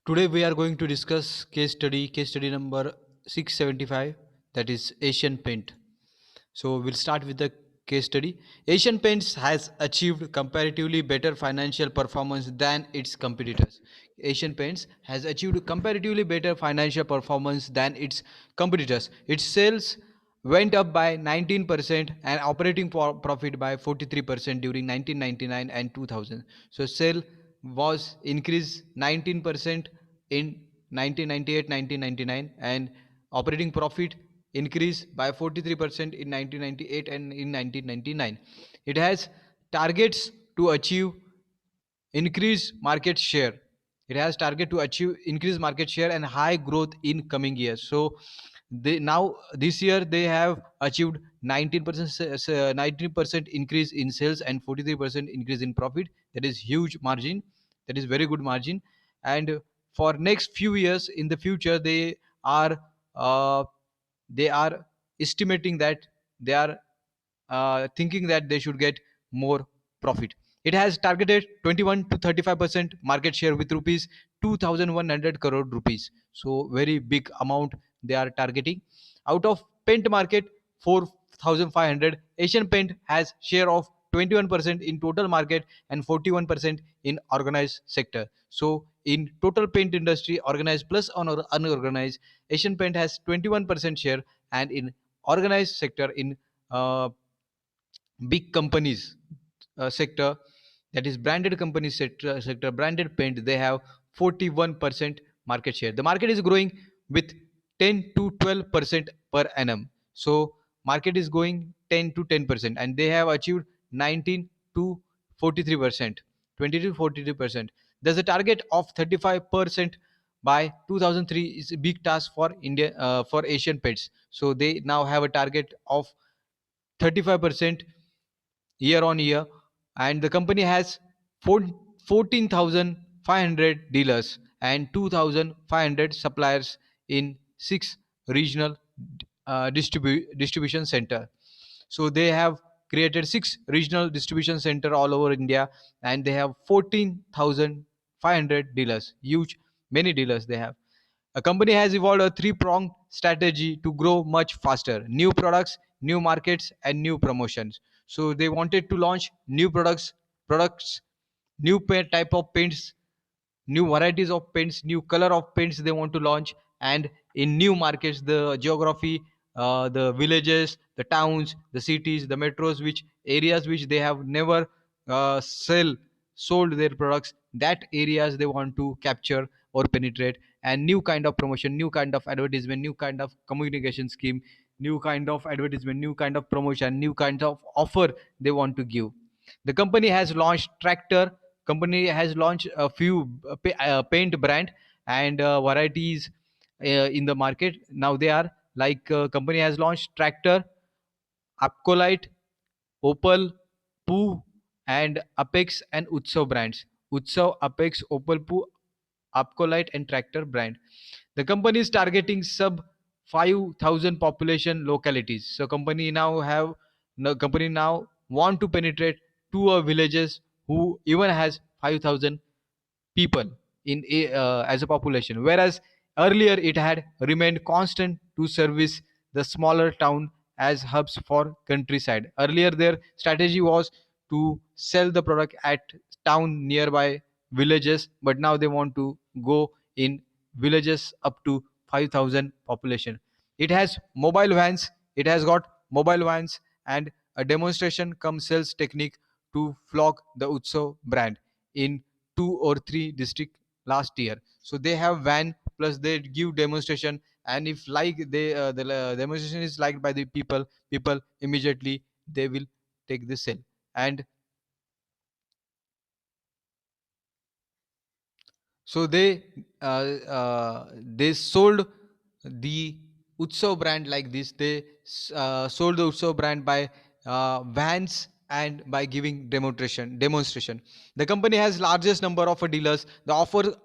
Today we are going to discuss case study number 675, that is Asian Paint. So we'll start with the case study. Asian Paints has achieved comparatively better financial performance than its competitors. Asian Paints has achieved comparatively better financial performance than its competitors. Its sales went up by 19% and operating profit by 43% during 1999 and 2000. So sale was increased 19% in 1998 1999, and operating profit increased by 43% in 1998 and in 1999. It has targets to achieve increase market share. It has target to achieve increase market share and high growth in coming years. So they now this year they have achieved 19% increase in sales and 43% increase in profit. That is huge margin. That is very good margin. And for next few years in the future, are uh, they are estimating that they are thinking that they should get more profit. It has targeted 21 to 35% market share with rupees 2100 crore rupees. So very big amount they are targeting. Out of paint market 4500, Asian Paint has share of 21% in total market and 41% in organized sector. So in total paint industry, organized plus unorganized, Asian Paint has 21% share, and in organized sector, in uh, big companies sector, that is branded company sector, branded paint, they have 41% market share. The market is growing with 10 to 12% per annum. So market is going 10 to 10%, and they have achieved 19 to 43%, 20 to 43%. There's a target of 35% by 2003 is a big task for India, for Asian Paints. So they now have a target of 35% year on year, and the company has 14,500 dealers and 2,500 suppliers in 6 regional distribution center. So they have created 6 regional distribution center all over India, and they have 14,500 dealers. Huge, many dealers they have. A company has evolved a three-pronged strategy to grow much faster: new products, new markets, and new promotions. So they wanted to launch new products, new type of paints, new varieties of paints, new color of paints they want to launch, and in new markets, the geography, the villages, the towns, the cities, the metros, which areas which they have never sold their products, that areas they want to capture or penetrate. And new kind of promotion, new kind of advertisement, new kind of communication scheme, new kind of advertisement, new kind of promotion, new kind of offer they want to give. The company has launched tractor. Company has launched a few paint brand and varieties in the market. Now they are like, company has launched tractor, Apcolite, Opal, Poo, and Apex and Utsav brands. Utsav, Apex, Opal, Poo, Apcolite, and Tractor brand. The company is targeting sub 5,000 population localities. So company now have no company now want to penetrate to a villages who even has 5,000 people in as a population, whereas earlier it had remained constant to service the smaller town as hubs for countryside. Earlier their strategy was to sell the product at town nearby villages, but now they want to go in villages up to 5,000 population. It has mobile vans. It has got mobile vans and a demonstration come sales technique to flog the Utsav brand in 2 or 3 district last year. So they have van plus they give demonstration, and if like the demonstration is liked by the people immediately they will take the sale. And so they sold the Utsav brand like this. They sold the Utsav brand by vans and by giving demonstration. The company has largest number of dealers. The offer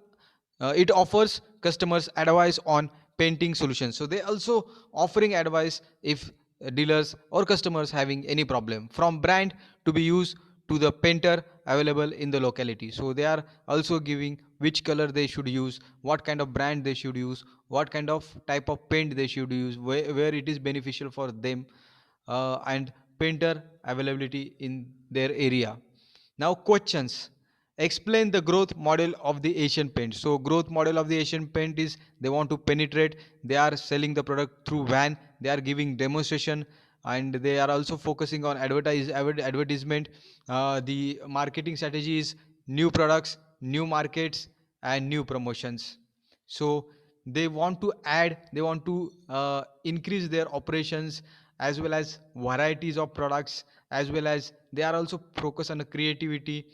it offers customers advice on painting solutions. So they also offering advice if dealers or customers having any problem, from brand to be used to the painter available in the locality. So they are also giving which color they should use, what kind of brand they should use, what kind of type of paint they should use, where it is beneficial for them, and painter availability in their area. Now questions. Explain the growth model of the Asian Paint. So growth model of the Asian Paint is they want to penetrate. They are selling the product through van. They are giving demonstration, and they are also focusing on advertisement. The marketing strategy is new products, new markets, and new promotions. So they want to add, they want to increase their operations, as well as varieties of products, as well as they are also focused on the creativity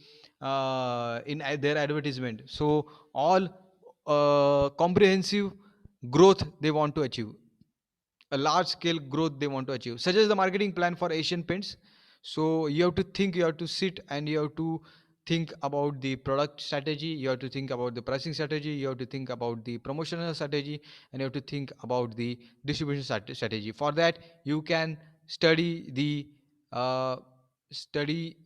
in their advertisement. So all comprehensive growth they want to achieve, a large scale growth they want to achieve. Such as the marketing plan for Asian Paints. So you have to think, you have to sit, and you have to think about the product strategy, you have to think about the pricing strategy, you have to think about the promotional strategy, and you have to think about the distribution strategy. For that you can study the uh, study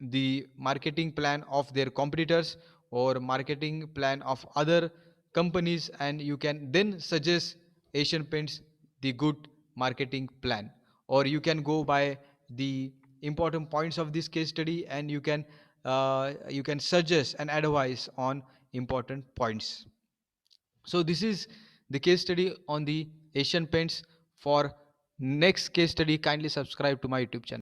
the marketing plan of their competitors or marketing plan of other companies, and you can then suggest Asian Paints the good marketing plan. Or you can go by the important points of this case study, and you can suggest and advise on important points. So this is the case study on the Asian Paints. For next case study, kindly subscribe to my YouTube channel.